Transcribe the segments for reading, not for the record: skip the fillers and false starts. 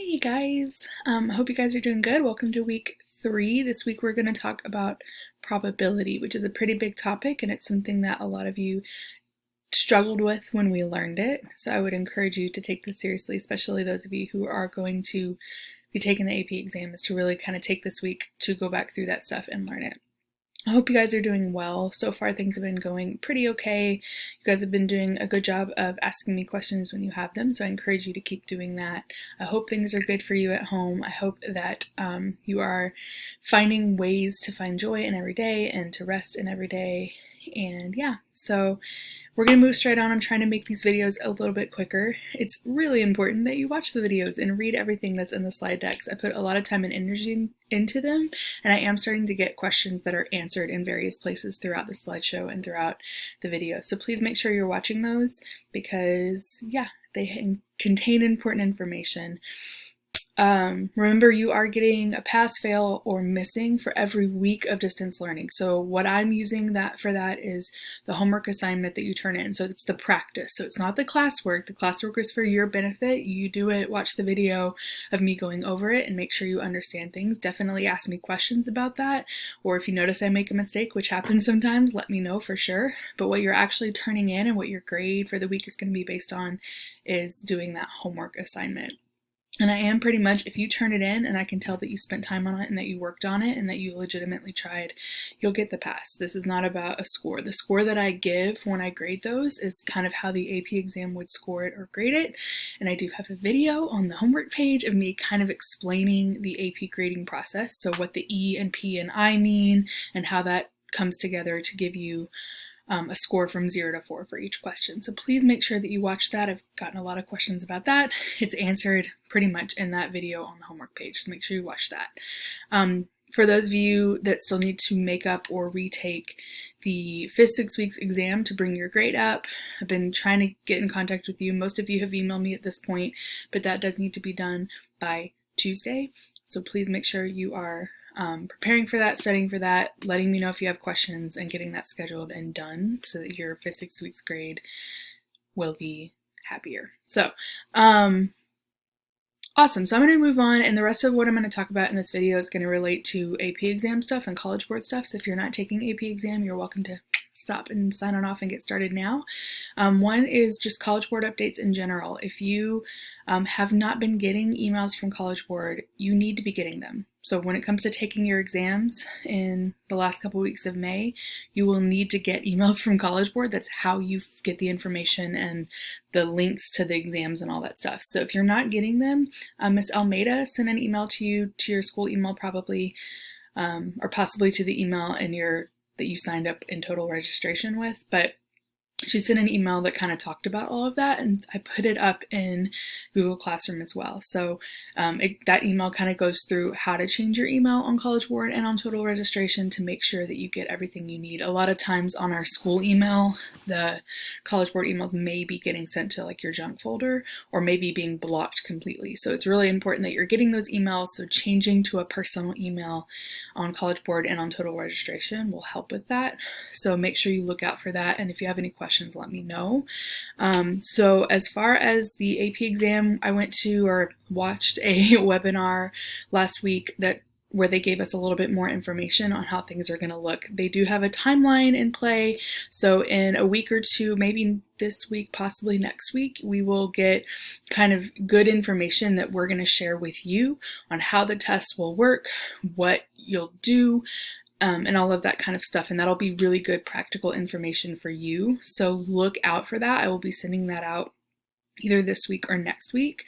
Hey guys, I hope you guys are doing good. Welcome to week 3. This week we're going to talk about probability, which is a pretty big topic, and it's something that a lot of you struggled with when we learned it. So I would encourage you to take this seriously, especially those of you who are going to be taking the AP exam, is to really kind of take this week to go back through that stuff and learn it. I hope you guys are doing well. So far things have been going pretty okay. You guys have been doing a good job of asking me questions when you have them, so I encourage you to keep doing that. I hope things are good for you at home. I hope that you are finding ways to find joy in every day and to rest in every day. And yeah, so we're going to move straight on. I'm trying to make these videos a little bit quicker. It's really important that you watch the videos and read everything that's in the slide decks. I put a lot of time and energy into them, and I am starting to get questions that are answered in various places throughout the slideshow and throughout the video. So please make sure you're watching those because, yeah, they contain important information. Remember, you are getting a pass, fail, or missing for every week of distance learning. So what I'm using for that is the homework assignment that you turn in. So it's the practice. So it's not the classwork. The classwork is for your benefit. You do it, watch the video of me going over it and make sure you understand things. Definitely ask me questions about that. Or if you notice I make a mistake, which happens sometimes, let me know for sure. But what you're actually turning in and what your grade for the week is going to be based on is doing that homework assignment. And I am pretty much, if you turn it in and I can tell that you spent time on it and that you worked on it and that you legitimately tried, you'll get the pass. This is not about a score. The score that I give when I grade those is kind of how the AP exam would score it or grade it. And I do have a video on the homework page of me kind of explaining the AP grading process. So what the E and P and I mean and how that comes together to give you a score from 0 to 4 for each question. So please make sure that you watch that. I've gotten a lot of questions about that. It's answered pretty much in that video on the homework page, so make sure you watch that. For those of you that still need to make up or retake the 5th 6 weeks exam to bring your grade up, I've been trying to get in contact with you. Most of you have emailed me at this point, but that does need to be done by Tuesday. So please make sure you are preparing for that, studying for that, letting me know if you have questions, and getting that scheduled and done so that your 5th 6 weeks grade will be happier. So, awesome. So I'm going to move on, and the rest of what I'm going to talk about in this video is going to relate to AP exam stuff and College Board stuff. So if you're not taking AP exam, you're welcome to stop and sign on off and get started now. One is just College Board updates in general. If you have not been getting emails from College Board, you need to be getting them. So when it comes to taking your exams in the last couple weeks of May, you will need to get emails from College Board. That's how you get the information and the links to the exams and all that stuff. So if you're not getting them, Miss Almeida sent an email to you, to your school email probably, or possibly to the email that you signed up in total registration with, but she sent an email that kind of talked about all of that, and I put it up in Google Classroom as well. So that email kind of goes through how to change your email on College Board and on total registration to make sure that you get everything you need. A lot of times on our school email, the College Board emails may be getting sent to like your junk folder or maybe being blocked completely. So it's really important that you're getting those emails. So changing to a personal email on College Board and on total registration will help with that. So make sure you look out for that. And if you have any questions, let me know. So as far as the AP exam, I went to or watched a webinar last week where they gave us a little bit more information on how things are going to look. They do have a timeline in play. So in a week or two, maybe this week, possibly next week, we will get kind of good information that we're going to share with you on how the test will work, what you'll do, and all of that kind of stuff. And that'll be really good practical information for you. So look out for that. I will be sending that out either this week or next week.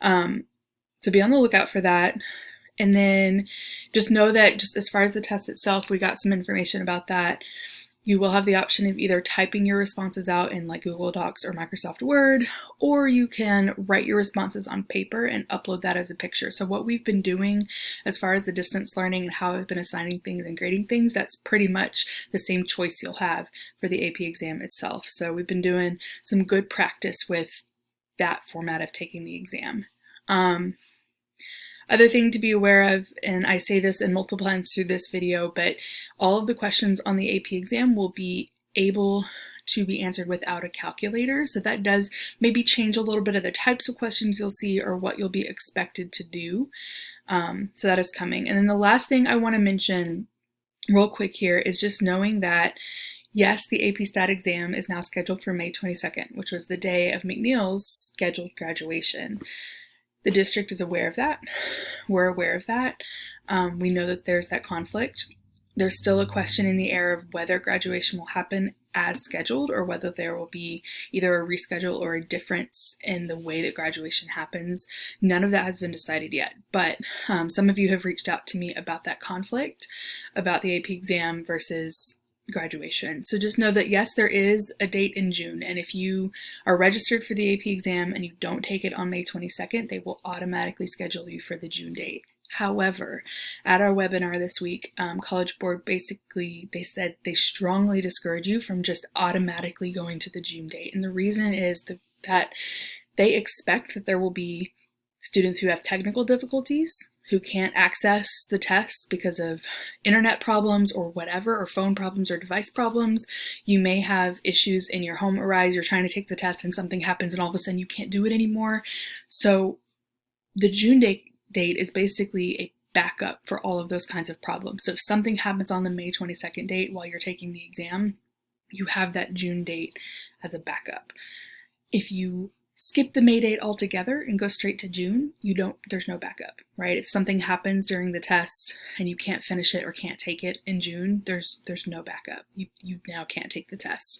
So be on the lookout for that. And then just know that just as far as the test itself, we got some information about that. You will have the option of either typing your responses out in like Google Docs or Microsoft Word, or you can write your responses on paper and upload that as a picture. So what we've been doing as far as the distance learning and how I've been assigning things and grading things, that's pretty much the same choice you'll have for the AP exam itself. So we've been doing some good practice with that format of taking the exam. Other thing to be aware of, and I say this in multiple times through this video, but all of the questions on the AP exam will be able to be answered without a calculator. So that does maybe change a little bit of the types of questions you'll see or what you'll be expected to do. So that is coming. And then the last thing I want to mention real quick here is just knowing that yes, the AP Stat exam is now scheduled for May 22nd, which was the day of McNeil's scheduled graduation. The district is aware of that. We're aware of that. We know that there's that conflict. There's still a question in the air of whether graduation will happen as scheduled or whether there will be either a reschedule or a difference in the way that graduation happens. None of that has been decided yet, but some of you have reached out to me about that conflict, about the AP exam versus graduation. So just know that yes, there is a date in June, and if you are registered for the AP exam and you don't take it on May 22nd, they will automatically schedule you for the June date. However, at our webinar this week, College Board basically, they said they strongly discourage you from just automatically going to the June date. And the reason is that they expect that there will be students who have technical difficulties, who can't access the tests because of internet problems or whatever, or phone problems or device problems. You may have issues in your home arise, you're trying to take the test and something happens and all of a sudden you can't do it anymore. So the June date is basically a backup for all of those kinds of problems. So if something happens on the May 22nd date while you're taking the exam, you have that June date as a backup. If you skip the May date altogether and go straight to June, there's no backup, right? If something happens during the test and you can't finish it or can't take it in June, there's no backup. You now can't take the test.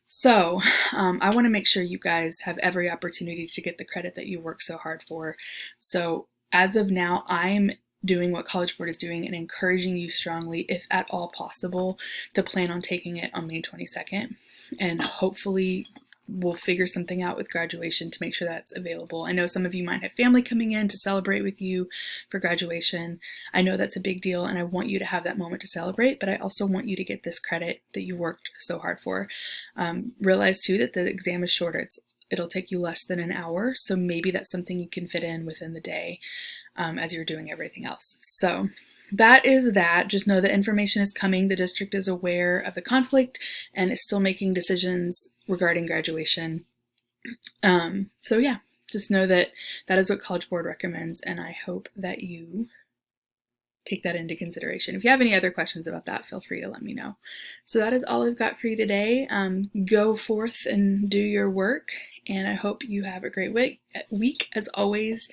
So I want to make sure you guys have every opportunity to get the credit that you work so hard for. So as of now, I'm doing what College Board is doing and encouraging you strongly, if at all possible, to plan on taking it on May 22nd. And hopefully we'll figure something out with graduation to make sure that's available. I know some of you might have family coming in to celebrate with you for graduation. I know that's a big deal and I want you to have that moment to celebrate, but I also want you to get this credit that you worked so hard for. Realize too that the exam is shorter. It'll take you less than an hour, so maybe that's something you can fit in within the day as you're doing everything else. So that is that. Just know that information is coming. The district is aware of the conflict and is still making decisions regarding graduation. So yeah, just know that that is what College Board recommends, and I hope that you take that into consideration. If you have any other questions about that, feel free to let me know. So that is all I've got for you today. Go forth and do your work, and I hope you have a great week. As always,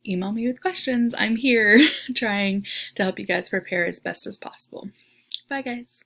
email me with questions. I'm here trying to help you guys prepare as best as possible. Bye, guys.